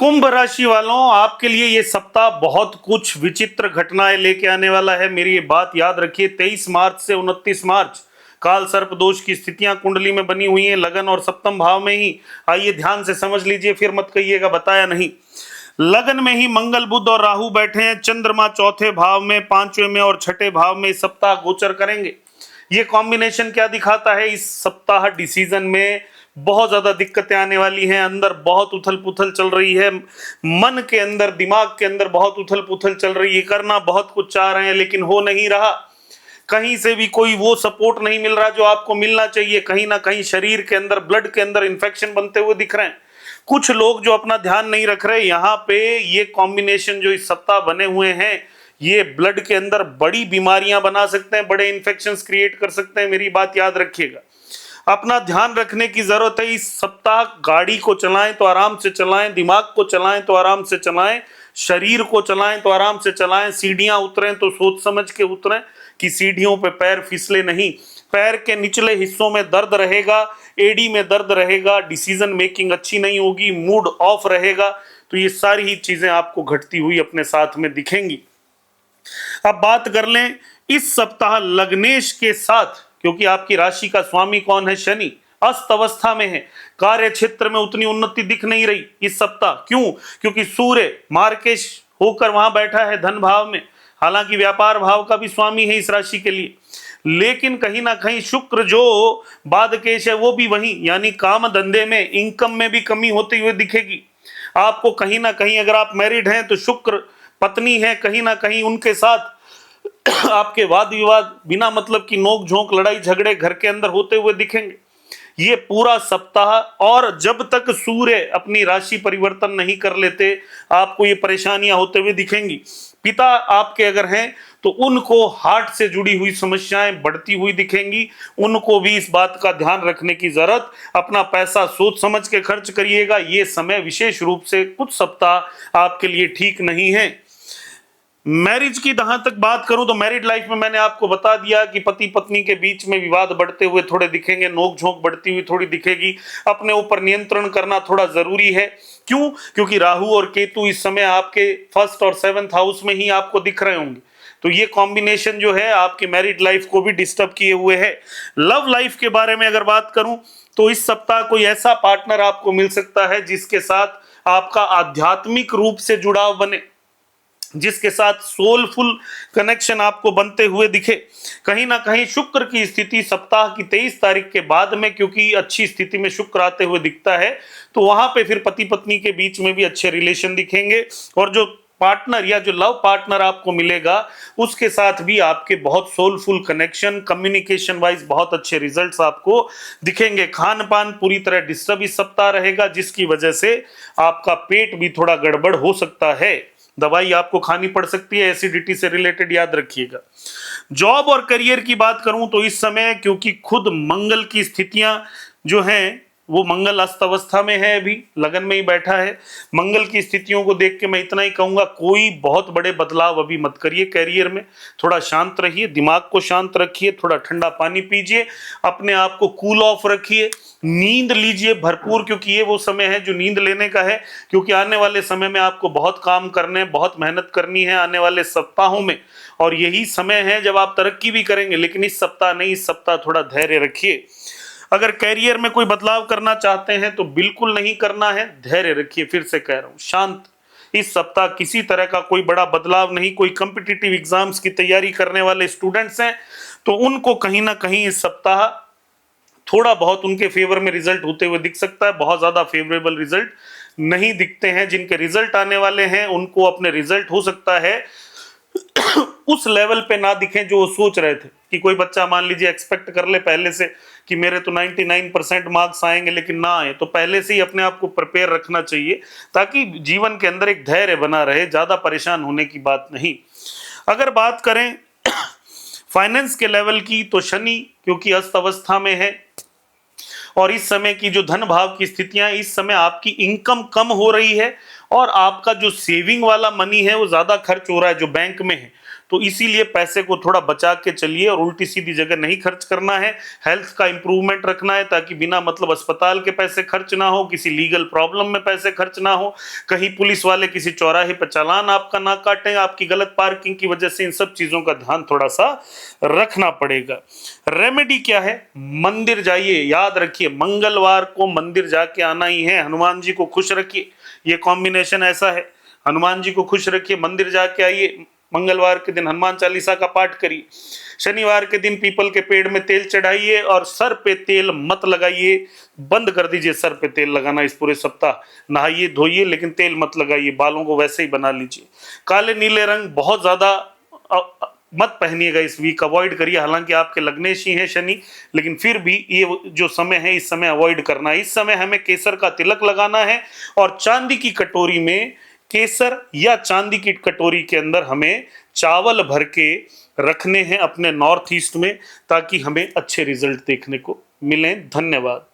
कुंभ राशि वालों, आपके लिए ये सप्ताह बहुत कुछ विचित्र घटनाएं लेके आने वाला है। मेरी ये बात याद रखिए, 23 मार्च से 29 मार्च काल सर्प दोष की स्थितियां कुंडली में बनी हुई हैं, लगन और सप्तम भाव में ही। आइए ध्यान से समझ लीजिए, फिर मत कहिएगा बताया नहीं। लगन में ही मंगल, बुध और राहु बैठे हैं। चंद्रमा चौथे भाव में, पांचवें में और छठे भाव में इस सप्ताह गोचर करेंगे। ये कॉम्बिनेशन क्या दिखाता है? इस सप्ताह डिसीजन में बहुत ज्यादा दिक्कतें आने वाली हैं। अंदर बहुत उथल पुथल चल रही है, मन के अंदर, दिमाग के अंदर बहुत उथल पुथल चल रही है। करना बहुत कुछ चाह रहे हैं लेकिन हो नहीं रहा। कहीं से भी कोई वो सपोर्ट नहीं मिल रहा जो आपको मिलना चाहिए। कहीं ना कहीं शरीर के अंदर, ब्लड के अंदर इन्फेक्शन बनते हुए दिख रहे हैं। कुछ लोग जो अपना ध्यान नहीं रख रहे, यहाँ पे ये कॉम्बिनेशन जो इस सप्ताह बने हुए हैं, ये ब्लड के अंदर बड़ी बीमारियां बना सकते हैं, बड़े इन्फेक्शंस क्रिएट कर सकते हैं। मेरी बात याद रखिएगा, अपना ध्यान रखने की जरूरत है। इस सप्ताह गाड़ी को चलाएं तो आराम से चलाएं, दिमाग को चलाएं तो आराम से चलाएं, शरीर को चलाएं तो आराम से चलाएं। सीढ़ियां उतरें तो सोच समझ के उतरें कि सीढ़ियों पे पैर फिसले नहीं। पैर के निचले हिस्सों में दर्द रहेगा, एडी में दर्द रहेगा, डिसीजन मेकिंग अच्छी नहीं होगी, मूड ऑफ रहेगा। तो ये सारी ही चीजें आपको घटती हुई अपने साथ में दिखेंगी। अब बात कर लें इस सप्ताह लग्नेश के साथ, क्योंकि आपकी राशि का स्वामी कौन है? शनि अस्त अवस्था में है। कार्य क्षेत्र में उतनी उन्नति दिख नहीं रही इस सप्ताह। क्यों? क्योंकि सूर्य मार्केश होकर वहां बैठा है धन भाव में। हालांकि व्यापार भाव का भी स्वामी है इस राशि के लिए, लेकिन कहीं ना कहीं शुक्र जो बादकेश है वो भी वहीं, यानी काम धंधे में, इनकम में भी कमी होती हुई दिखेगी आपको। कहीं ना कहीं अगर आप मैरिड हैं तो शुक्र पत्नी है, कहीं ना कहीं उनके साथ आपके वाद विवाद बिना मतलब की नोक झोंक, लड़ाई झगड़े घर के अंदर होते हुए दिखेंगे ये पूरा सप्ताह। और जब तक सूर्य अपनी राशि परिवर्तन नहीं कर लेते, आपको ये परेशानियां होते हुए दिखेंगी। पिता आपके अगर हैं तो उनको हार्ट से जुड़ी हुई समस्याएं बढ़ती हुई दिखेंगी। उनको भी इस बात का ध्यान रखने की जरूरत। अपना पैसा सोच समझ के खर्च करिएगा। ये समय विशेष रूप से कुछ सप्ताह आपके लिए ठीक नहीं है। मैरिज की जहां तक बात करूं तो मैरिड लाइफ में मैंने आपको बता दिया कि पति पत्नी के बीच में विवाद बढ़ते हुए थोड़े दिखेंगे, नोक झोंक बढ़ती हुई थोड़ी दिखेगी। अपने ऊपर नियंत्रण करना थोड़ा जरूरी है। क्यों? क्योंकि राहु और केतु इस समय आपके फर्स्ट और सेवंथ हाउस में ही आपको दिख रहे होंगे। तो ये कॉम्बिनेशन जो है आपके मैरिड लाइफ को भी डिस्टर्ब किए हुए है। लव लाइफ के बारे में अगर बात करूं तो इस सप्ताह कोई ऐसा पार्टनर आपको मिल सकता है जिसके साथ आपका आध्यात्मिक रूप से जुड़ाव बने, जिसके साथ सोलफुल कनेक्शन आपको बनते हुए दिखे। कहीं ना कहीं शुक्र की स्थिति सप्ताह की 23 तारीख के बाद में, क्योंकि अच्छी स्थिति में शुक्र आते हुए दिखता है, तो वहां पे फिर पति पत्नी के बीच में भी अच्छे रिलेशन दिखेंगे। और जो पार्टनर या जो लव पार्टनर आपको मिलेगा उसके साथ भी आपके बहुत सोलफुल कनेक्शन, कम्युनिकेशन वाइज बहुत अच्छे रिजल्ट्स आपको दिखेंगे। खान पान पूरी तरह डिस्टर्ब इस सप्ताह रहेगा, जिसकी वजह से आपका पेट भी थोड़ा गड़बड़ हो सकता है। दवाई आपको खानी पड़ सकती है एसिडिटी से रिलेटेड, याद रखिएगा। जॉब और करियर की बात करूं तो इस समय, क्योंकि खुद मंगल की स्थितियां जो हैं वो मंगल अस्त अवस्था में है, अभी लगन में ही बैठा है। मंगल की स्थितियों को देख के मैं इतना ही कहूंगा, कोई बहुत बड़े बदलाव अभी मत करिए कैरियर में। थोड़ा शांत रहिए, दिमाग को शांत रखिए, थोड़ा ठंडा पानी पीजिए, अपने आप को कूल ऑफ रखिए, नींद लीजिए भरपूर, क्योंकि ये वो समय है जो नींद लेने का है। क्योंकि आने वाले समय में आपको बहुत काम करने, बहुत मेहनत करनी है आने वाले सप्ताहों में, और यही समय है जब आप तरक्की भी करेंगे। लेकिन इस सप्ताह नहीं, इस सप्ताह थोड़ा धैर्य रखिए। अगर कैरियर में कोई बदलाव करना चाहते हैं तो बिल्कुल नहीं करना है, धैर्य रखिए। फिर से कह रहा हूं, शांत। इस सप्ताह किसी तरह का कोई बड़ा बदलाव नहीं। कोई कॉम्पिटिटिव एग्जाम्स की तैयारी करने वाले स्टूडेंट्स हैं तो उनको कहीं ना कहीं इस सप्ताह थोड़ा बहुत उनके फेवर में रिजल्ट होते हुए दिख सकता है। बहुत ज्यादा फेवरेबल रिजल्ट नहीं दिखते हैं। जिनके रिजल्ट आने वाले हैं उनको अपने रिजल्ट हो सकता है उस लेवल पे ना दिखें जो वो सोच रहे थे। कि कोई बच्चा मान लीजिए एक्सपेक्ट कर ले पहले से कि मेरे तो 99% मार्क्स आएंगे, लेकिन ना आए, तो पहले से ही अपने आप को प्रिपेयर रखना चाहिए ताकि जीवन के अंदर एक धैर्य बना रहे। ज्यादा परेशान होने की बात नहीं। अगर बात करें फाइनेंस के लेवल की तो शनि क्योंकि अस्त अवस्था में है और इस समय की जो धन भाव की स्थितियां, इस समय आपकी इनकम कम हो रही है और आपका जो सेविंग वाला मनी है वो ज्यादा खर्च हो रहा है जो बैंक में है। तो इसीलिए पैसे को थोड़ा बचा के चलिए और उल्टी सीधी जगह नहीं खर्च करना है। हेल्थ का इंप्रूवमेंट रखना है ताकि बिना मतलब अस्पताल के पैसे खर्च ना हो, किसी लीगल प्रॉब्लम में पैसे खर्च ना हो, कहीं पुलिस वाले किसी चौराहे पर चालान आपका ना काटें आपकी गलत पार्किंग की वजह से। इन सब चीजों का ध्यान थोड़ा सा रखना पड़ेगा। रेमेडी क्या है? मंदिर जाइए, याद रखिए मंगलवार को मंदिर जाके आना ही है। हनुमान जी को खुश रखिए, ये कॉम्बिनेशन ऐसा है। हनुमान जी को खुश रखिए, मंदिर जाके आइए, मंगलवार के दिन हनुमान चालीसा का पाठ करिए। शनिवार के दिन पीपल के पेड़ में तेल चढ़ाइए और सर पे तेल मत लगाइए, बंद कर दीजिए सर पे तेल लगाना इस पूरे सप्ताह। नहाइए धोइए लेकिन तेल मत लगाइए, बालों को वैसे ही बना लीजिए। काले नीले रंग बहुत ज्यादा मत पहनिएगा इस वीक, अवॉइड करिए। हालांकि आपके लग्नेश ही है शनि, लेकिन फिर भी ये जो समय है इस समय अवॉइड करना है। इस समय हमें केसर का तिलक लगाना है और चांदी की कटोरी में, केसर या चांदी की कटोरी के अंदर हमें चावल भर के रखने हैं अपने नॉर्थ ईस्ट में, ताकि हमें अच्छे रिजल्ट देखने को मिलें। धन्यवाद।